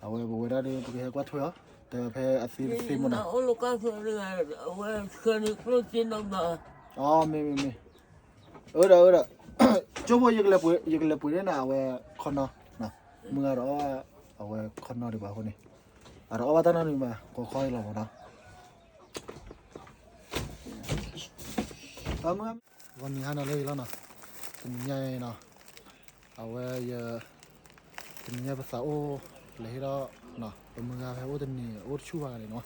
เอาไว้บอกว่าได้ไปให้กว่าทั่วแต่แพ้อาศิสิมันนะ โอ้ลูกก็คือเรื่องว่าเคยนึกรู้จินออกมาอ๋อไม่เออจบยังเลยปุ๋ยเนี่ยนะเอาไว้คนนอนะมึงเอาไว้คนนอดีกว่าคนนี้เอาไว้ตอนนั้นนี่มาก็ค่อยลองนะเอามึงวันนี้ฮันอะไรแล้วนะเป็นยังไงนะเอาไว้เป็นยังไงภาษาโอ้เลยที่เราเนาะเป็นมึงเอาแพ้โอ้ตัวนี้โอ้ชั่วเลยเนาะ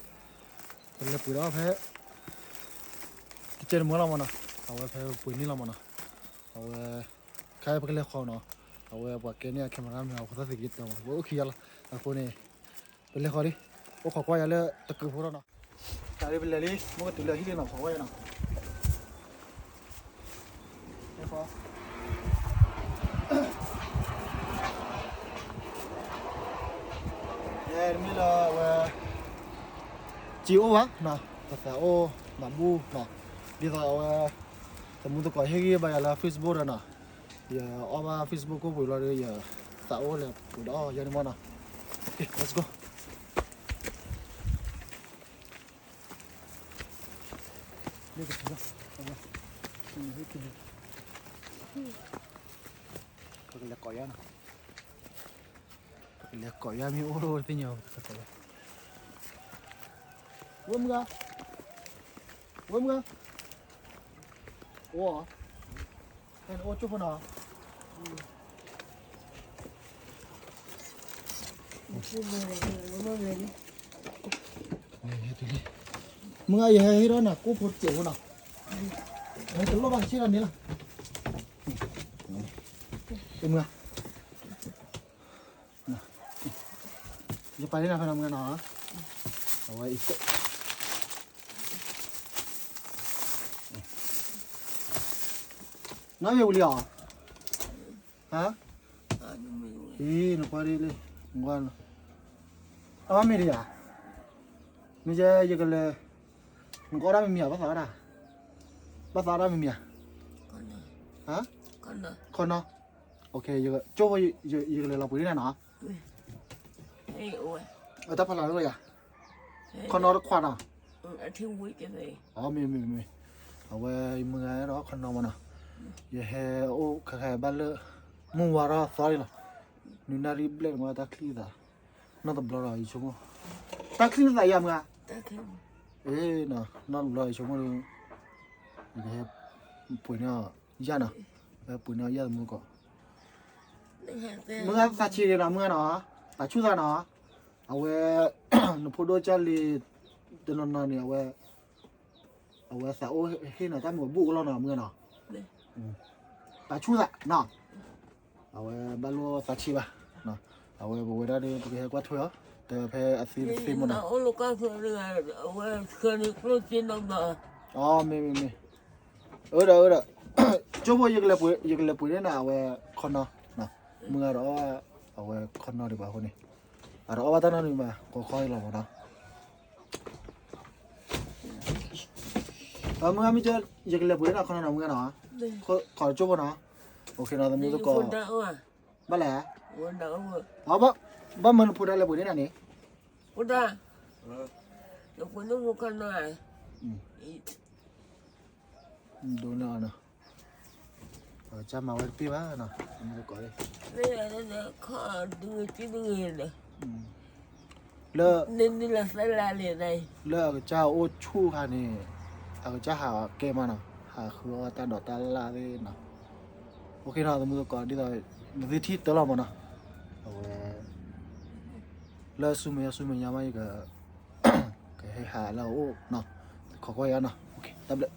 เป็นเลยปุ๋ยแล้วแพ้ที่เจอมึงแล้วมันนะเอาไว้แพ้ปุ๋ยนี่แล้วมันนะเอาไว้ใครไปเล่นเขาเนาะเอาไว้บอกแกเนี่ยแคมราไม่เอาเขาสักกี่ตัวว่าโอเคละเอาคนนี้ไปเล่นเขาดิโอ้ขอควายเลยตะกือพวกเราเนาะจ่ายไปเลยดิมึงก็ตุเลยที่เล่นหน่อยขอควายเนาะเฮ้ยขอมีละว่าจีโอวะเนาะภาษาโอมาบูเนาะดีต่อว่าสมมุติก็เฮกี้ไปละ Facebook เนาะอย่าเอามา Facebook ก็ไปเลยอย่าสาวเลยปุ๊ดอ๋อยันนี่มันนะโอเค let's go นี่ก็ถึงแล้วเอามาให้กินก็เรียกก่อยนะก็เรียกก่อยมีโอ้โหที่เหนียวสักตัวว้ามึงอะโอ้เห็นโอ้จุ๊บปะเนาะมึงไอ้เฮ้ยร้อนนะกูพูดเจ๋งนะไอ้ตัวโลบังเชื่อนี่ล่ะเป็นมึงจะไปที่ไหนไปทำงานหรอเอาไว้อีกน้าอยู่เลยฮะอีนึกว่าดีเลยงอนอ้าวไม่ดีอ่ะไม่ใช่ยังกันเลยมึงก็ได้ไม่มีอ่ะภาษาอะไรไม่มีอ่ะฮะคนเนาะโอเคยังโจ้ยังเลยเราไปที่ไหนเนาะเอ้ยโอ้ยแต่พลังด้วยอ่ะคนนอนควันอ่ะที่วิ่งกันเลยอ๋อมีเอาไว้มึงไงเนาะคนนอนมันอ่ะอย่าให้โอ้แค่บ้านเลยมึงว่าเราสายละนี่นารีเบลมาตะคลีดาน่าจะบล็อกอีกชั่วโมงตะคลีดาอย่างมึงอ่ะน่ะน่าบล็อกอีกชั่วโมงเลยอย่าให้ปุ่ยเนี่ยยันอ่ะปุ่ยเนี่ยยันมึงก็มึงอ่ะสักชีเลยนะมึงอ่ะเนาะตัดชุดอ่ะเนาะเอาไว้หนูพูดด้วยจ้าลีเดินนอนเนี่ยเอาไว้สาวเฮ้ยน่ะจ้าหมดบุกแล้วเนาะมึงเนาะตัดชุดอ่ะเนาะเอาไว้บาลูสักชีป่ะเนาะเอาไว้บอกว่าได้ไปให้กว่าทั่วแต่แพ้อาศิสิมันนะโอ้ลูกก็คือเรื่องว่าเคยนึกรู้จินออกมาอ๋อไม่เออจบยังเลยปุ๋ยเนี่ยนะเอาไว้คนเนาะนะมึงเอาไว้คนเนาะดีกว่าคนนี้เอาไว้ตอนนั้นนี่มาก็ค่อยลองนะมึงไม่เจอยังเลยปุ๋ยนะคนเนาะมึงเนาะขอจบนะโอเคนะตอนนี้ก็บ้าแหละเอาบ้ามันพูดอะไรปุ๋ยเนี่ยนี่พูดได้เดี๋ยวคุณต้องรู้กันหน่อยดูหน่อยนะจะมาวันปีบ้านะมันจะก่อนเลยเนี่ยข้าดูที่ดูเลยนี่แหละสลายเลยเลิกเจ้าโอ้ชู้ค่ะนี่จะหาเกมมานะหาคือตาดอตาลาเลยนะโอเคนะตอนนี้ก่อนที่เราวิธีตลอดมานะเอาเลิกซูมยามาอีกก็ให้หาเราโอ้นะขอก็ยันนะโอเคตับเลย